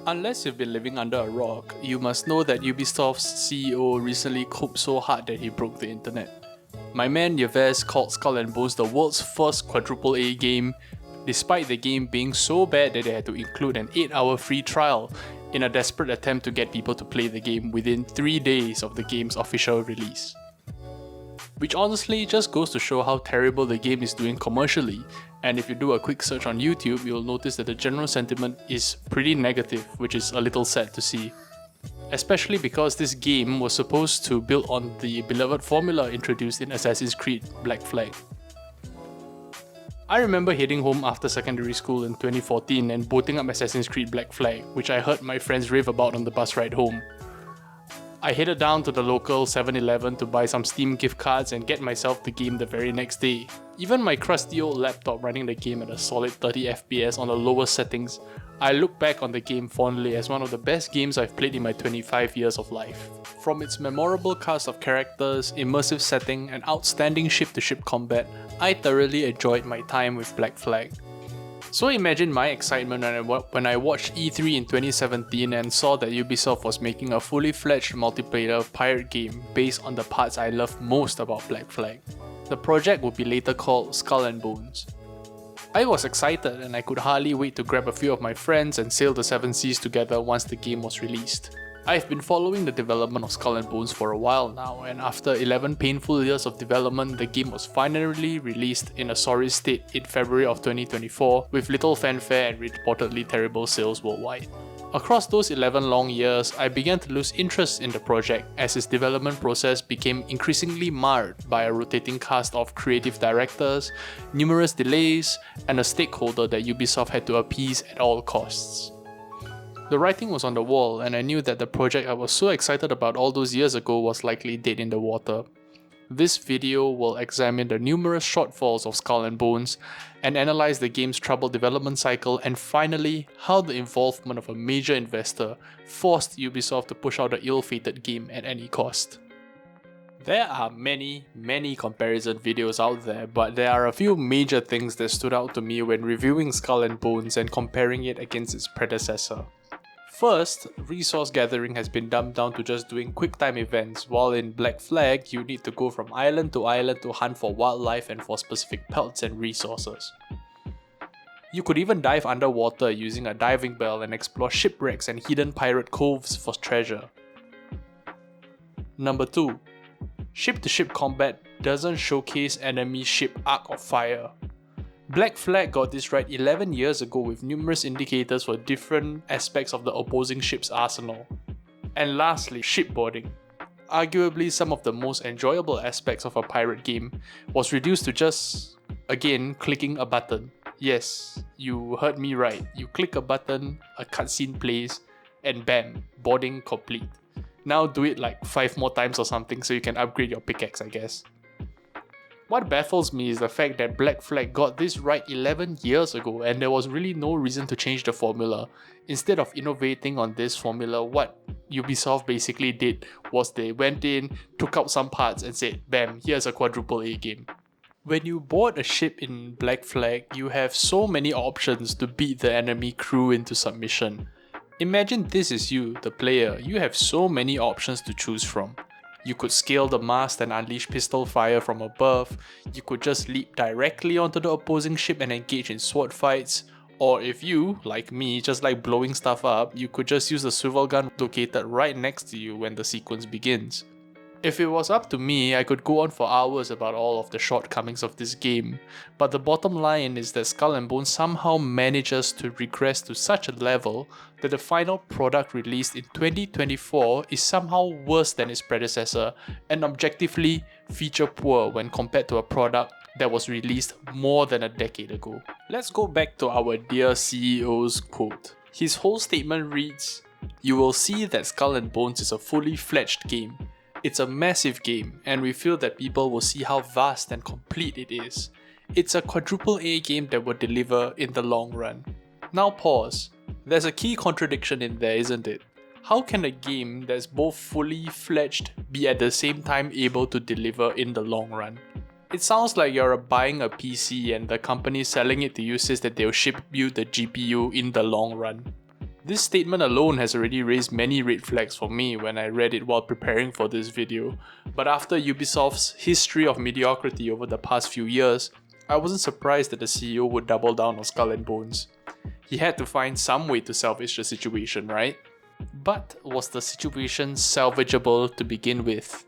Unless you've been living under a rock, you must know that Ubisoft's CEO recently coped so hard that he broke the internet. My man Yves called Skull and Bones the world's first Quadruple A game, despite the game being so bad that they had to include an 8-hour free trial in a desperate attempt to get people to play the game within 3 days of the game's official release. Which honestly just goes to show how terrible the game is doing commercially, and if you do a quick search on YouTube, you'll notice that the general sentiment is pretty negative, which is a little sad to see. Especially because this game was supposed to build on the beloved formula introduced in Assassin's Creed Black Flag. I remember heading home after secondary school in 2014 and booting up Assassin's Creed Black Flag, which I heard my friends rave about on the bus ride home. I headed down to the local 7-Eleven to buy some Steam gift cards and get myself the game the very next day. Even my crusty old laptop running the game at a solid 30 FPS on the lowest settings, I look back on the game fondly as one of the best games I've played in my 25 years of life. From its memorable cast of characters, immersive setting, and outstanding ship-to-ship combat, I thoroughly enjoyed my time with Black Flag. So imagine my excitement when I watched E3 in 2017 and saw that Ubisoft was making a fully fledged multiplayer pirate game based on the parts I loved most about Black Flag. The project would be later called Skull and Bones. I was excited and I could hardly wait to grab a few of my friends and sail the 7 seas together once the game was released. I've been following the development of Skull and Bones for a while now, and after 11 painful years of development, the game was finally released in a sorry state in February of 2024 with little fanfare and reportedly terrible sales worldwide. Across those 11 long years, I began to lose interest in the project as its development process became increasingly marred by a rotating cast of creative directors, numerous delays, and a stakeholder that Ubisoft had to appease at all costs. The writing was on the wall, and I knew that the project I was so excited about all those years ago was likely dead in the water. This video will examine the numerous shortfalls of Skull and Bones and analyze the game's troubled development cycle, and finally, how the involvement of a major investor forced Ubisoft to push out the ill-fated game at any cost. There are many comparison videos out there, but there are a few major things that stood out to me when reviewing Skull and Bones and comparing it against its predecessor. First, resource gathering has been dumbed down to just doing quick-time events, while in Black Flag, you need to go from island to island to hunt for wildlife and for specific pelts and resources. You could even dive underwater using a diving bell and explore shipwrecks and hidden pirate coves for treasure. Number 2. Ship-to-ship combat doesn't showcase enemy ship arc of fire. Black Flag got this right 11 years ago with numerous indicators for different aspects of the opposing ship's arsenal. And lastly, shipboarding. Arguably some of the most enjoyable aspects of a pirate game was reduced to just, again, clicking a button. Yes, you heard me right. You click a button, a cutscene plays, and bam, boarding complete. Now do it like 5 more times or something so you can upgrade your pickaxe, I guess. What baffles me is the fact that Black Flag got this right 11 years ago and there was really no reason to change the formula. Instead of innovating on this formula, what Ubisoft basically did was they went in, took out some parts and said, bam, here's a Quadruple A game. When you board a ship in Black Flag, you have so many options to beat the enemy crew into submission. Imagine this is you, the player. You have so many options to choose from. You could scale the mast and unleash pistol fire from above, you could just leap directly onto the opposing ship and engage in sword fights, or if you, like me, just like blowing stuff up, you could just use the swivel gun located right next to you when the sequence begins. If it was up to me, I could go on for hours about all of the shortcomings of this game, but the bottom line is that Skull and Bones somehow manages to regress to such a level that the final product released in 2024 is somehow worse than its predecessor and objectively feature poor when compared to a product that was released more than a decade ago. Let's go back to our dear CEO's quote. His whole statement reads, "You will see that Skull and Bones is a fully fledged game. It's a massive game, and we feel that people will see how vast and complete it is. It's a Quadruple A game that will deliver in the long run." Now pause. There's a key contradiction in there, isn't it? How can a game that's both fully fledged be at the same time able to deliver in the long run? It sounds like you're buying a PC and the company selling it to you says that they'll ship you the GPU in the long run. This statement alone has already raised many red flags for me when I read it while preparing for this video, but after Ubisoft's history of mediocrity over the past few years, I wasn't surprised that the CEO would double down on Skull and Bones. He had to find some way to salvage the situation, right? But was the situation salvageable to begin with?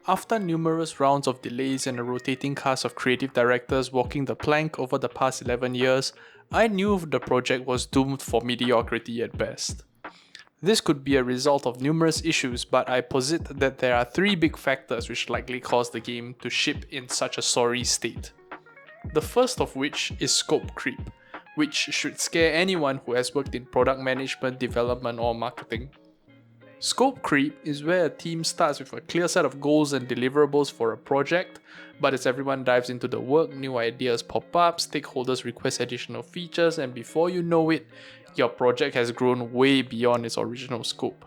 After numerous rounds of delays and a rotating cast of creative directors walking the plank over the past 11 years, I knew the project was doomed for mediocrity at best. This could be a result of numerous issues, but I posit that there are 3 big factors which likely caused the game to ship in such a sorry state. The first of which is scope creep, which should scare anyone who has worked in product management, development, or marketing. Scope creep is where a team starts with a clear set of goals and deliverables for a project, but as everyone dives into the work, new ideas pop up, stakeholders request additional features, and before you know it, your project has grown way beyond its original scope.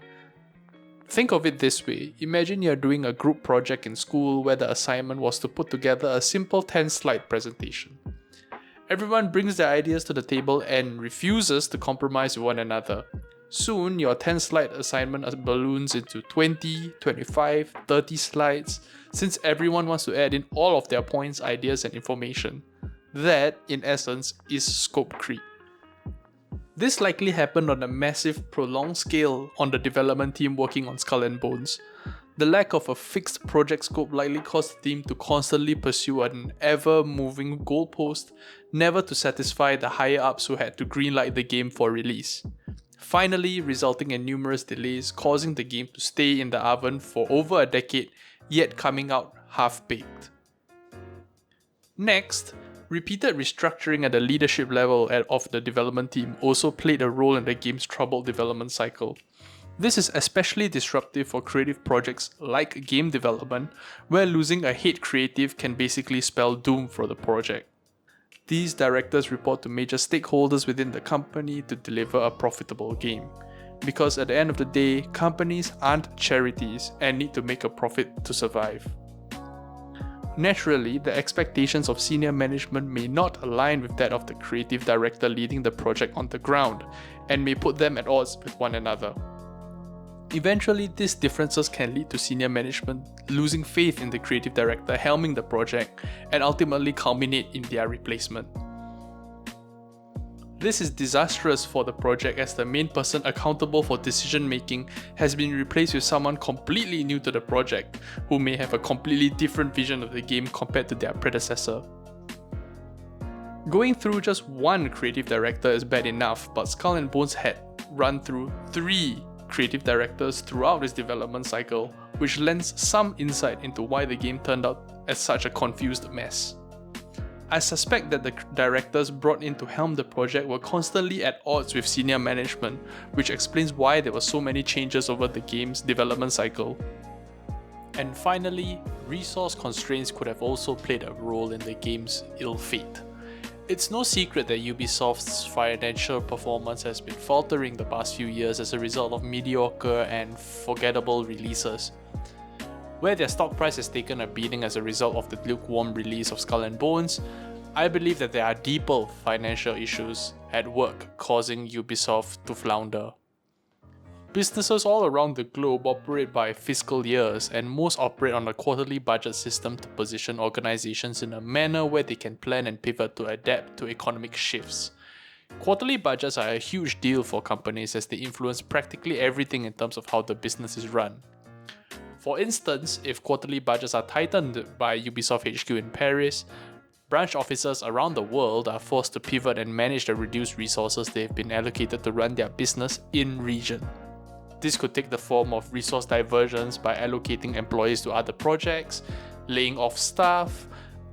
Think of it this way: imagine you're doing a group project in school where the assignment was to put together a simple 10-slide presentation. Everyone brings their ideas to the table and refuses to compromise with one another. Soon, your 10-slide assignment balloons into 20, 25, 30 slides, since everyone wants to add in all of their points, ideas, and information. That, in essence, is scope creep. This likely happened on a massive, prolonged scale on the development team working on Skull and Bones. The lack of a fixed project scope likely caused the team to constantly pursue an ever-moving goalpost, never to satisfy the higher-ups who had to greenlight the game for release. Finally, resulting in numerous delays, causing the game to stay in the oven for over a decade, yet coming out half-baked. Next, repeated restructuring at the leadership level of the development team also played a role in the game's troubled development cycle. This is especially disruptive for creative projects like game development, where losing a head creative can basically spell doom for the project. These directors report to major stakeholders within the company to deliver a profitable game. Because at the end of the day, companies aren't charities and need to make a profit to survive. Naturally, the expectations of senior management may not align with that of the creative director leading the project on the ground, and may put them at odds with one another. Eventually, these differences can lead to senior management losing faith in the creative director helming the project and ultimately culminate in their replacement. This is disastrous for the project as the main person accountable for decision making has been replaced with someone completely new to the project who may have a completely different vision of the game compared to their predecessor. Going through just one creative director is bad enough, but Skull and Bones had run through 3 creative directors throughout its development cycle, which lends some insight into why the game turned out as such a confused mess. I suspect that the directors brought in to helm the project were constantly at odds with senior management, which explains why there were so many changes over the game's development cycle. And finally, resource constraints could have also played a role in the game's ill fate. It's no secret that Ubisoft's financial performance has been faltering the past few years as a result of mediocre and forgettable releases. Where their stock price has taken a beating as a result of the lukewarm release of Skull and Bones, I believe that there are deeper financial issues at work causing Ubisoft to flounder. Businesses all around the globe operate by fiscal years, and most operate on a quarterly budget system to position organizations in a manner where they can plan and pivot to adapt to economic shifts. Quarterly budgets are a huge deal for companies as they influence practically everything in terms of how the business is run. For instance, if quarterly budgets are tightened by Ubisoft HQ in Paris, branch offices around the world are forced to pivot and manage the reduced resources they have been allocated to run their business in region. This could take the form of resource diversions by allocating employees to other projects, laying off staff,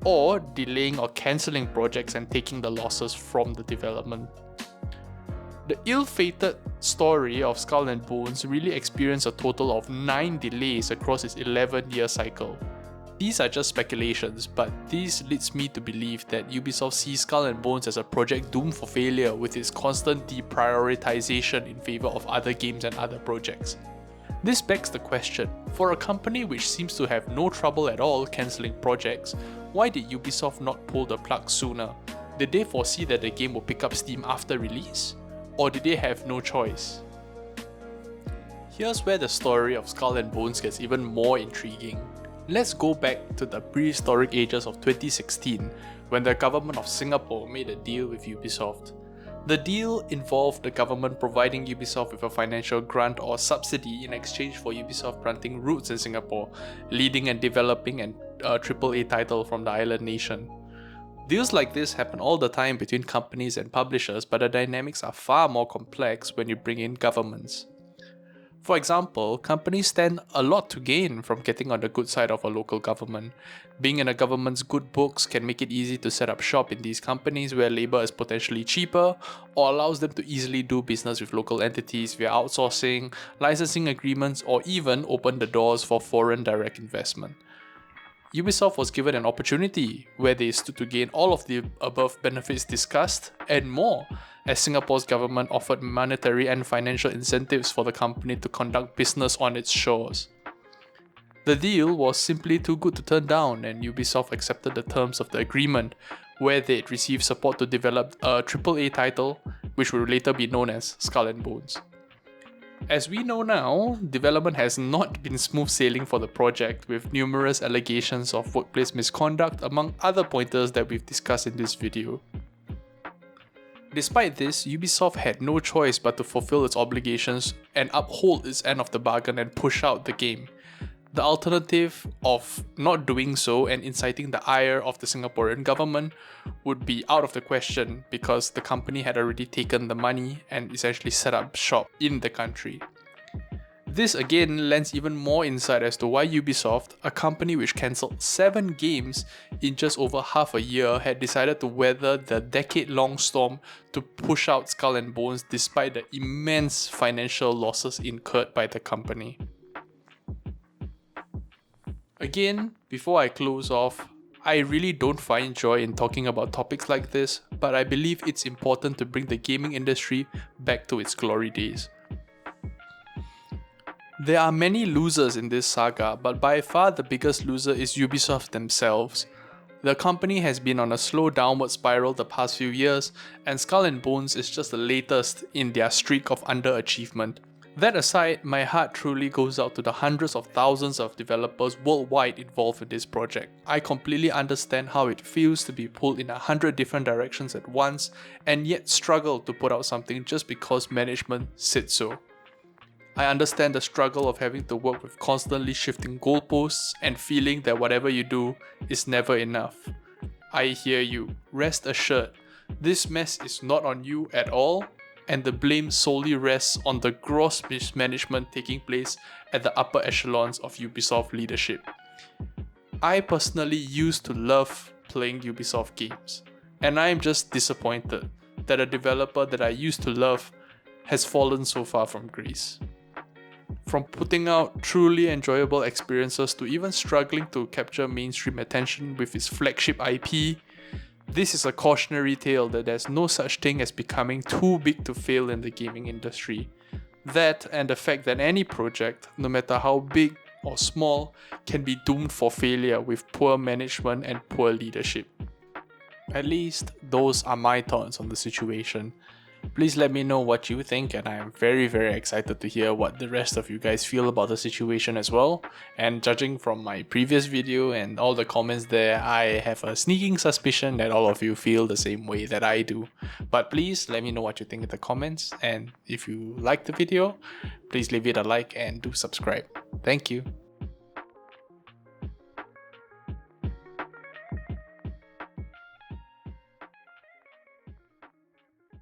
or delaying or cancelling projects and taking the losses from the development. The ill-fated story of Skull and Bones really experienced a total of 9 delays across its 11-year cycle. These are just speculations, but this leads me to believe that Ubisoft sees Skull and Bones as a project doomed for failure with its constant deprioritization in favour of other games and other projects. This begs the question, for a company which seems to have no trouble at all cancelling projects, why did Ubisoft not pull the plug sooner? Did they foresee that the game would pick up steam after release? Or did they have no choice? Here's where the story of Skull and Bones gets even more intriguing. Let's go back to the prehistoric ages of 2016 when the government of Singapore made a deal with Ubisoft. The deal involved the government providing Ubisoft with a financial grant or subsidy in exchange for Ubisoft planting roots in Singapore, leading and developing a AAA title from the island nation. Deals like this happen all the time between companies and publishers, but the dynamics are far more complex when you bring in governments. For example, companies stand a lot to gain from getting on the good side of a local government. Being in a government's good books can make it easy to set up shop in these companies where labor is potentially cheaper, or allows them to easily do business with local entities via outsourcing, licensing agreements, or even open the doors for foreign direct investment. Ubisoft was given an opportunity where they stood to gain all of the above benefits discussed and more, as Singapore's government offered monetary and financial incentives for the company to conduct business on its shores. The deal was simply too good to turn down, and Ubisoft accepted the terms of the agreement, where they'd receive support to develop a AAA title, which would later be known as Skull and Bones. As we know now, development has not been smooth sailing for the project, with numerous allegations of workplace misconduct among other pointers that we've discussed in this video. Despite this, Ubisoft had no choice but to fulfill its obligations and uphold its end of the bargain and push out the game. The alternative of not doing so and inciting the ire of the Singaporean government would be out of the question because the company had already taken the money and essentially set up shop in the country. This again lends even more insight as to why Ubisoft, a company which cancelled 7 games in just over half a year, had decided to weather the decade-long storm to push out Skull and Bones despite the immense financial losses incurred by the company. Again, before I close off, I really don't find joy in talking about topics like this, but I believe it's important to bring the gaming industry back to its glory days. There are many losers in this saga, but by far the biggest loser is Ubisoft themselves. The company has been on a slow downward spiral the past few years, and Skull and Bones is just the latest in their streak of underachievement. That aside, my heart truly goes out to the hundreds of thousands of developers worldwide involved in this project. I completely understand how it feels to be pulled in 100 different directions at once and yet struggle to put out something just because management said so. I understand the struggle of having to work with constantly shifting goalposts and feeling that whatever you do is never enough. I hear you. Rest assured, this mess is not on you at all, and the blame solely rests on the gross mismanagement taking place at the upper echelons of Ubisoft leadership. I personally used to love playing Ubisoft games, and I am just disappointed that a developer that I used to love has fallen so far from grace. From putting out truly enjoyable experiences to even struggling to capture mainstream attention with its flagship IP, this is a cautionary tale that there's no such thing as becoming too big to fail in the gaming industry. That and the fact that any project, no matter how big or small, can be doomed for failure with poor management and poor leadership. At least, those are my thoughts on the situation. Please let me know what you think, and I am very excited to hear what the rest of you guys feel about the situation as well. And judging from my previous video and all the comments there, I have a sneaking suspicion that all of you feel the same way that I do. But please let me know what you think in the comments, and if you like the video, please leave it a like and do subscribe. Thank you.